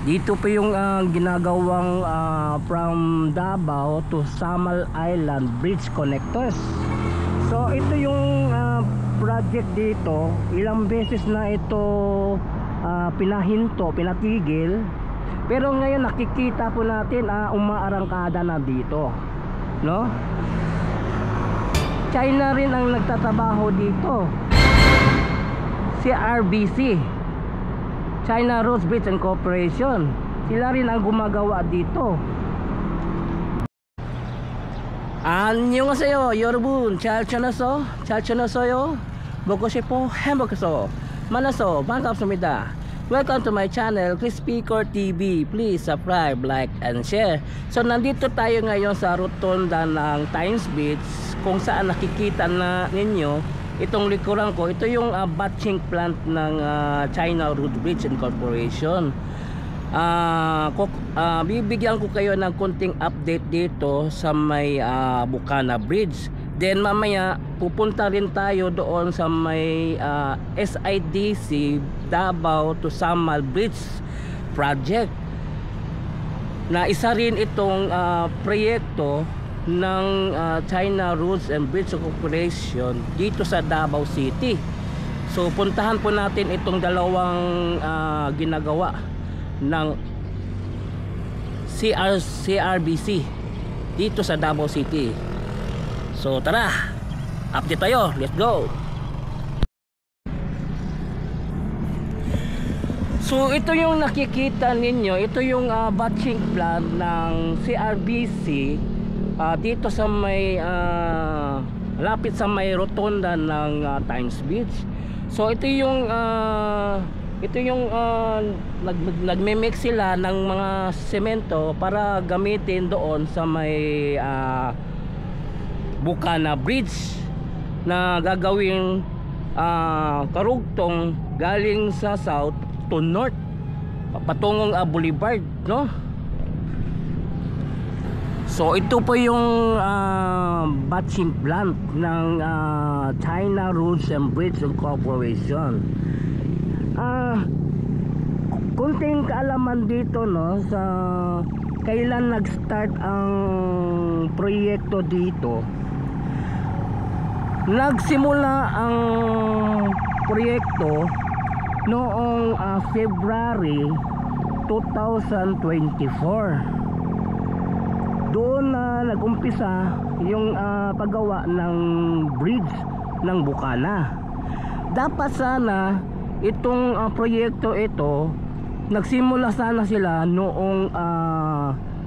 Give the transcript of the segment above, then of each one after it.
Dito po yung ginagawang from Davao to Samal Island Bridge Connectors. So ito yung project dito. Ilang beses na ito pinahinto, pinatigil. Pero ngayon nakikita po natin umaarangkada na dito, no? China rin ang nagtatrabaho dito. CRBC, China Roads Bridge and Corporation. Sila rin ang gumagawa dito. 안녕하세요 여러분, 잘 지냈어요? 먹고 싶어 행복해서 만나서 반갑습니다. Welcome to my channel, Crispy Core TV. Please subscribe, like, and share. So nandito tayo ngayon sa rotonda ng Times Beach, kung saan nakikita na ninyo itong likuran ko. Ito yung batching plant ng China Roads Bridge and Corporation. Bibigyan ko kayo ng konting update dito sa may Bukana Bridge. Then mamaya pupunta rin tayo doon sa may SIDC Davao to Samal Bridge project, na isa rin itong proyekto ng China Roads and Bridge Corporation dito sa Davao City. So puntahan po natin itong dalawang ginagawa ng CRBC dito sa Davao City. So tara, update tayo, let's go. So ito yung nakikita ninyo, ito yung batching plant ng CRBC dito sa may lapit sa may rotonda ng Times Beach. So ito yung nagme-mix sila ng mga semento para gamitin doon sa may Bukana Bridge na gagawing karugtong galing sa south to north patungong Boulevard, no? So ito po yung batching plant ng China Roads and Bridge Corporation. Kunting kaalaman dito, no, sa kailan nag-start ang proyekto dito. Nagsimula ang proyekto noong February 2024. Doon na nag-umpisa yung paggawa ng bridge ng Bukana. Dapat sana itong proyekto ito, nagsimula sana sila noong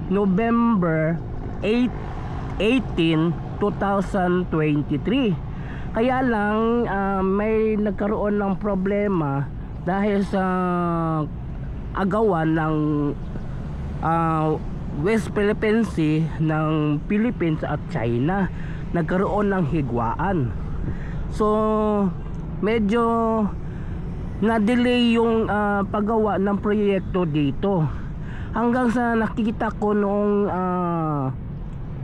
November 18, 2023. Kaya lang may nagkaroon ng problema dahil sa agawan ng West Philippine Sea ng Philippines at China. Nagkaroon ng higwaan. So medyo na-delay yung paggawa ng proyekto dito. Hanggang sa nakikita ko noong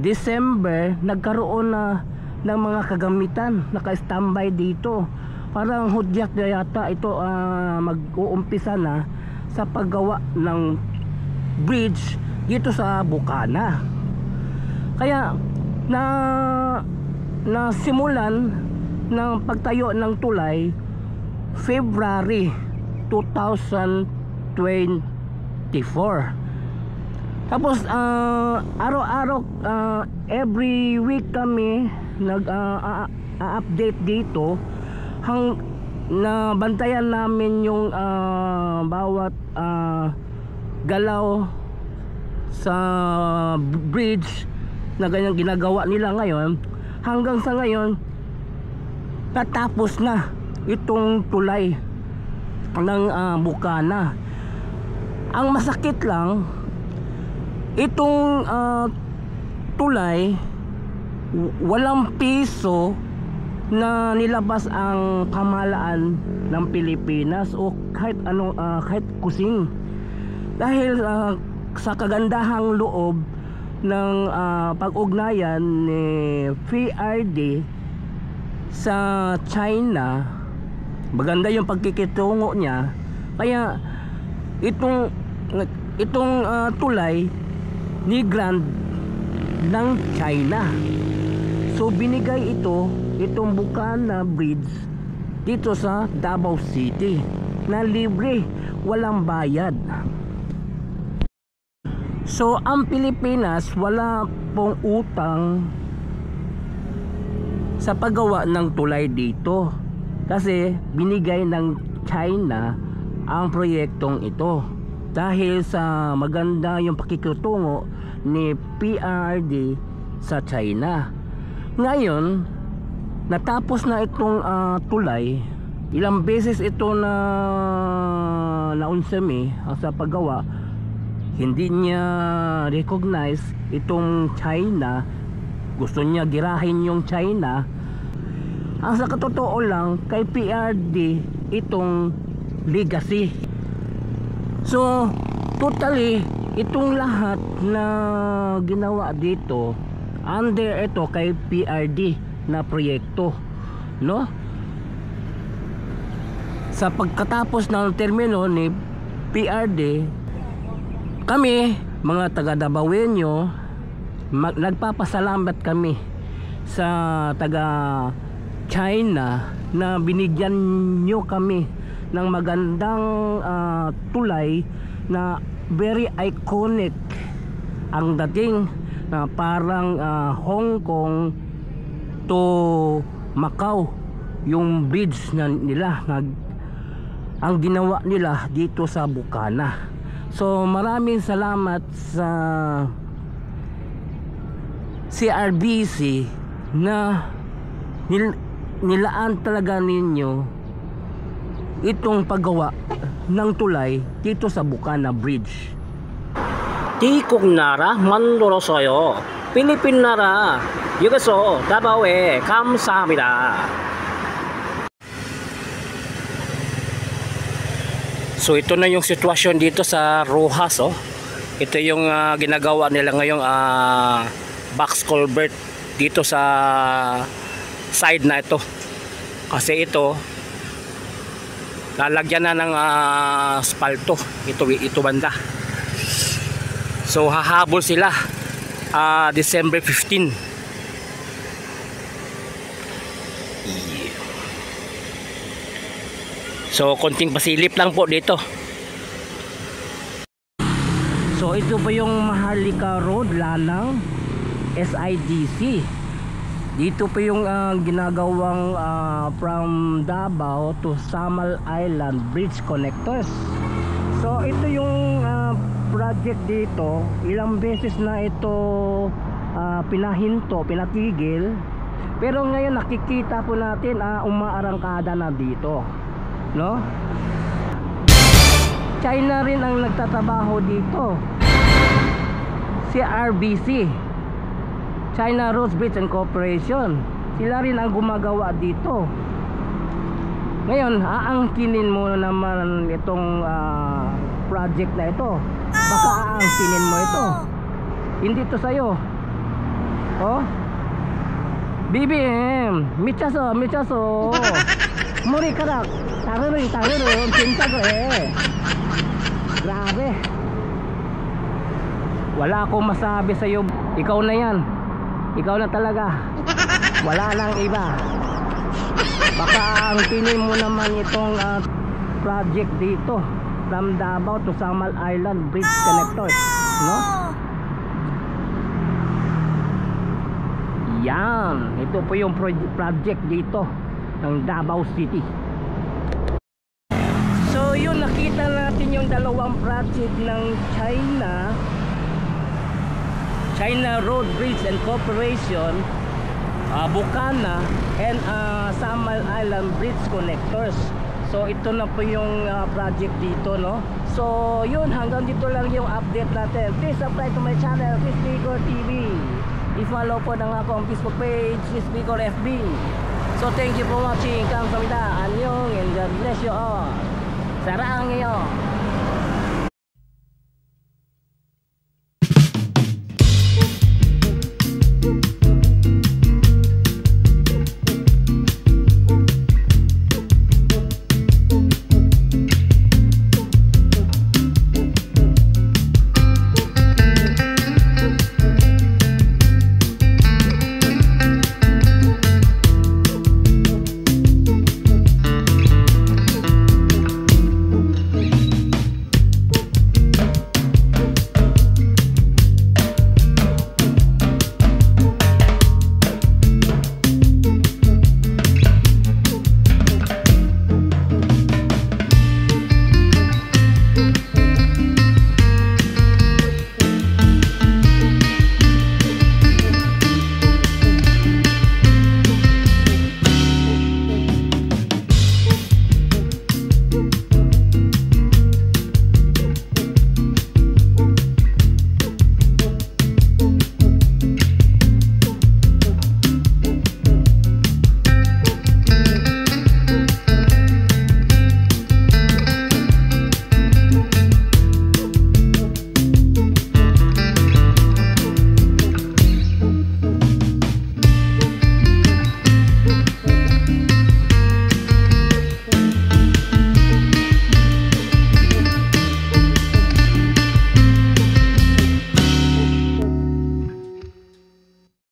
December, nagkaroon na ng mga kagamitan naka-standby dito. Parang hudyak na yata ito mag-uumpisa na sa paggawa ng bridge dito sa Bukana. Kaya simulan ng pagtayo ng tulay February 2024. Tapos araw-araw, every week kami nag-update dito, na bantayan namin yung bawat galaw sa bridge na ganyan ginagawa nila ngayon. Hanggang sa ngayon natapos na itong tulay ng Bukana. Ang masakit lang, itong tulay, walang piso na nilabas ang pamahalaan ng Pilipinas o kahit kahit kusing, dahil sa kagandahang loob ng pag-ugnayan ni PRD sa China. Maganda yung pagkikitungo niya, kaya itong itong tulay ni Grand ng China. So binigay itong Bukana Bridge dito sa Davao City na libre, walang bayad. So ang Pilipinas wala pong utang sa paggawa ng tulay dito kasi binigay ng China ang proyektong ito dahil sa maganda yung pakikitungo ni PRD sa China. Ngayon natapos na itong tulay, ilang beses ito na naunsami sa paggawa, hindi niya recognize itong China, gusto niya girahin yung China. Ang sa katotoo lang kay PRD itong legacy. So totally itong lahat na ginawa dito under ito kay PRD na proyekto, no? Sa pagkatapos ng termino ni PRD, kami mga taga Davaoenyo nagpapasalamat kami sa taga China na binigyan nyo kami ng magandang tulay na very iconic ang dating na parang Hong Kong to Macau yung bridge na nila ang ginawa nila dito sa Bukana. So maraming salamat sa CRBC na nilaan talaga ninyo itong paggawa ng tulay dito sa Bukana Bridge. Tikok nara 만들었어요. 필리핀 나라 여기서 다바오에 감사합니다. So ito na yung sitwasyon dito sa Rojas, oh. Ito yung ginagawa nila ngayong box culvert dito sa side na ito. Kasi ito lalagyan na ng asfalto ito banda. So hahabol sila December 15. So konting pasilip lang po dito. So ito po yung Maharlika Road, Lanang, SIDC. Dito po yung ginagawang from Davao to Samal Island Bridge Connectors. So ito yung project dito. Ilang beses na ito pinatigil. Pero ngayon nakikita po natin umaarangkada na dito, no? China rin ang nagtatrabaho dito. CRBC, China Roads Bridge and Corporation, sila rin ang gumagawa dito. Ngayon aangkinin mo naman itong project na ito. Baka aangkinin mo ito. Hindi to sa'yo. Oh, BBM 미쳤어 머리카락 다르르 진짜 그래. Grabe, wala akong masabi sa'yo. Ikaw na yan, ikaw na talaga, wala nang iba. Baka angkinin mo naman itong project dito from Davao to Samal Island Bridge Connectors, no? Yan, ito po yung project dito ng Davao City. So yun, nakita natin yung dalawang project ng China Road Bridge and Corporation, Bukana and Samal Island Bridge Connectors. So ito na po yung project dito, no? So yun, hanggang dito lang yung update natin. Please subscribe to my channel, Chris Bicol TV. I-follow po na akong Facebook page, Chris Bicol FB. So thank you for watching. Kamsahamnida, annyeong, and God bless you all. Sarangeyo.